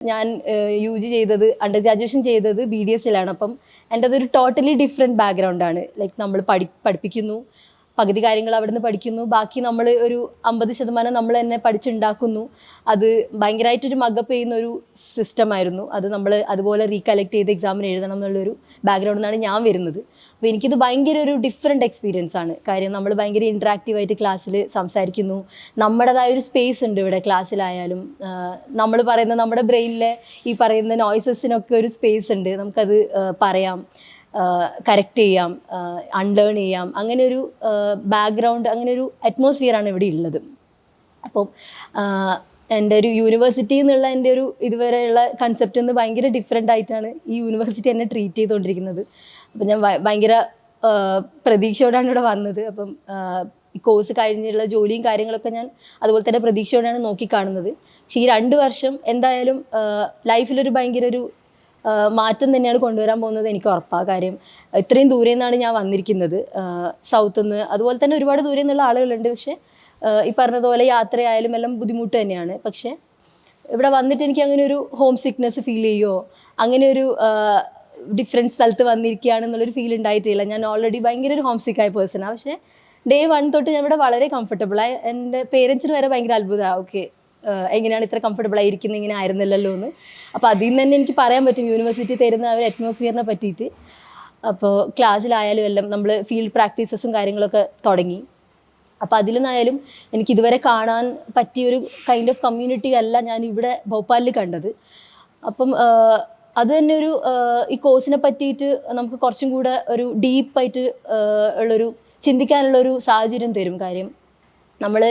ഞാൻ UG ചെയ്തത് under graduation ചെയ്തത് BDSലാണ്. അപ്പം എൻ്റെ അതൊരു ടോട്ടലി ഡിഫറെൻറ്റ് ബാക്ക്ഗ്രൗണ്ടാണ്. ലൈക്ക് നമ്മൾ പഠിപ്പിക്കുന്നു, പകുതി കാര്യങ്ങൾ അവിടുന്ന് പഠിക്കുന്നു, ബാക്കി നമ്മൾ ഒരു 50% നമ്മൾ തന്നെ പഠിച്ചുണ്ടാക്കുന്നു. അത് ഭയങ്കരമായിട്ടൊരു മഗപ്പ് ചെയ്യുന്ന ഒരു സിസ്റ്റമായിരുന്നു. അത് നമ്മൾ അതുപോലെ റീകളക്ട് ചെയ്ത് എക്സാമിന് എഴുതണം എന്നുള്ളൊരു ബാക്ക്ഗ്രൗണ്ടിൽ നിന്നാണ് ഞാൻ വരുന്നത്. അപ്പോൾ എനിക്കിത് ഭയങ്കര ഒരു ഡിഫറെൻറ്റ് എക്സ്പീരിയൻസ് ആണ്. കാര്യം നമ്മൾ ഭയങ്കര ഇൻട്രാക്റ്റീവായിട്ട് ക്ലാസ്സിൽ സംസാരിക്കുന്നു. നമ്മുടേതായ ഒരു സ്പേസ് ഉണ്ട് ഇവിടെ ക്ലാസ്സിലായാലും. നമ്മൾ പറയുന്ന നമ്മുടെ ബ്രെയിനിലെ ഈ പറയുന്ന നോയ്സസിനൊക്കെ ഒരു സ്പേസ് ഉണ്ട്. നമുക്കത് പറയാം, കറക്റ്റ് ചെയ്യാം, അൺലേൺ ചെയ്യാം. അങ്ങനെ ഒരു ബാക്ക്ഗ്രൗണ്ട്, അങ്ങനെ ഒരു അറ്റ്മോസ്ഫിയറാണ് ഇവിടെ ഉള്ളത്. അപ്പം എൻ്റെ ഒരു യൂണിവേഴ്സിറ്റി എന്നുള്ള എൻ്റെ ഒരു ഇതുവരെയുള്ള കൺസെപ്റ്റിൽ നിന്ന് ഭയങ്കര ഡിഫറെൻ്റ് ആയിട്ടാണ് ഈ യൂണിവേഴ്സിറ്റി എന്നെ ട്രീറ്റ് ചെയ്തുകൊണ്ടിരിക്കുന്നത്. അപ്പം ഞാൻ ഭയങ്കര പ്രതീക്ഷയോടാണ് ഇവിടെ വന്നത്. അപ്പം ഈ കോഴ്സ് കഴിഞ്ഞുള്ള ജോലിയും കാര്യങ്ങളൊക്കെ ഞാൻ അതുപോലെ തന്നെ പ്രതീക്ഷയോടാണ് നോക്കിക്കാണുന്നത്. പക്ഷേ ഈ 2 വർഷം എന്തായാലും ലൈഫിലൊരു ഭയങ്കര ഒരു മാറ്റം തന്നെയാണ് കൊണ്ടുവരാൻ പോകുന്നത്, എനിക്ക് ഉറപ്പാണ്. കാര്യം ഇത്രയും ദൂരെ നിന്നാണ് ഞാൻ വന്നിരിക്കുന്നത്, സൗത്ത് നിന്ന്. അതുപോലെ തന്നെ ഒരുപാട് ദൂരെ നിന്നുള്ള ആളുകളുണ്ട്. പക്ഷേ ഈ പറഞ്ഞതുപോലെ യാത്രയായാലും എല്ലാം ബുദ്ധിമുട്ട് തന്നെയാണ്. പക്ഷേ ഇവിടെ വന്നിട്ട് എനിക്ക് അങ്ങനെ ഒരു ഹോം സിക്നെസ് ഫീൽ ചെയ്യുമോ, അങ്ങനെ ഒരു ഡിഫറെൻറ്റ് സ്ഥലത്ത് വന്നിരിക്കുകയാണെന്നുള്ളൊരു ഫീൽ ഉണ്ടായിട്ടില്ല. ഞാൻ ഓൾറെഡി ഭയങ്കര ഒരു ഹോം സിക്കായ പേഴ്സണാണ്. പക്ഷേ ഡേ 1 തൊട്ട് ഞാൻ ഇവിടെ വളരെ കംഫർട്ടബിളായി. എൻ്റെ പേരൻസിന് വരെ ഭയങ്കര അത്ഭുതമാണ്. ഓക്കെ, എങ്ങനെയാണ് ഇത്ര കംഫർട്ടബിൾ ആയിരിക്കുന്നത്, ഇങ്ങനെ ആയിരുന്നില്ലല്ലോ എന്ന്. അപ്പോൾ അതിൽ നിന്ന് തന്നെ എനിക്ക് പറയാൻ പറ്റും യൂണിവേഴ്സിറ്റി തരുന്ന ഒരു അറ്റ്മോസ്ഫിയറിനെ പറ്റിയിട്ട്. അപ്പോൾ ക്ലാസ്സിലായാലും എല്ലാം നമ്മൾ ഫീൽഡ് പ്രാക്ടീസസും കാര്യങ്ങളൊക്കെ തുടങ്ങി. അപ്പോൾ അതിൽ നിന്നായാലും എനിക്ക് ഇതുവരെ കാണാൻ പറ്റിയൊരു കൈൻഡ് ഓഫ് കമ്മ്യൂണിറ്റി അല്ല ഞാൻ ഇവിടെ ഭോപ്പാലിൽ കണ്ടത്. അപ്പം അത് തന്നെ ഒരു ഈ കോഴ്സിനെ പറ്റിയിട്ട് നമുക്ക് കുറച്ചും കൂടെ ഒരു ഡീപ്പായിട്ട് ഉള്ളൊരു ചിന്തിക്കാനുള്ളൊരു സാഹചര്യം തരും. കാര്യം നമ്മൾ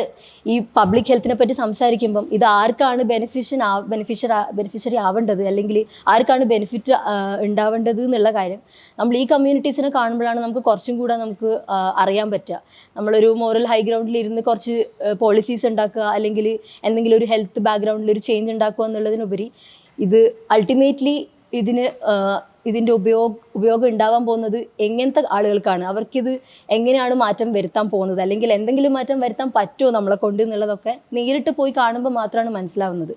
ഈ പബ്ലിക് ഹെൽത്തിനെ പറ്റി സംസാരിക്കുമ്പം ഇത് ആർക്കാണ് ബെനിഫിഷ്യറി ആവേണ്ടത്, അല്ലെങ്കിൽ ആർക്കാണ് ബെനിഫിറ്റ് ഉണ്ടാവേണ്ടത് എന്നുള്ള കാര്യം നമ്മൾ ഈ കമ്മ്യൂണിറ്റീസിനെ കാണുമ്പോഴാണ് നമുക്ക് കുറച്ചും കൂടെ നമുക്ക് അറിയാൻ പറ്റുക. നമ്മളൊരു മോറൽ ഹൈ ഗ്രൗണ്ടിൽ ഇരുന്ന് കുറച്ച് പോളിസീസ് ഉണ്ടാക്കുക, അല്ലെങ്കിൽ എന്തെങ്കിലും ഒരു ഹെൽത്ത് ബാക്ക്ഗ്രൗണ്ടിൽ ഒരു ചേഞ്ച് ഉണ്ടാക്കുക എന്നുള്ളതിനുപരി ഇത് അൾട്ടിമേറ്റ്ലി ഇതിൻ്റെ ഉപയോഗം ഉണ്ടാവാൻ പോകുന്നത് എങ്ങനത്തെ ആളുകൾക്കാണ്, അവർക്കിത് എങ്ങനെയാണ് മാറ്റം വരുത്താൻ പോകുന്നത്, അല്ലെങ്കിൽ എന്തെങ്കിലും മാറ്റം വരുത്താൻ പറ്റുമോ നമ്മളെ കൊണ്ട് എന്നുള്ളതൊക്കെ നേരിട്ട് പോയി കാണുമ്പോൾ മാത്രമാണ് മനസ്സിലാവുന്നത്.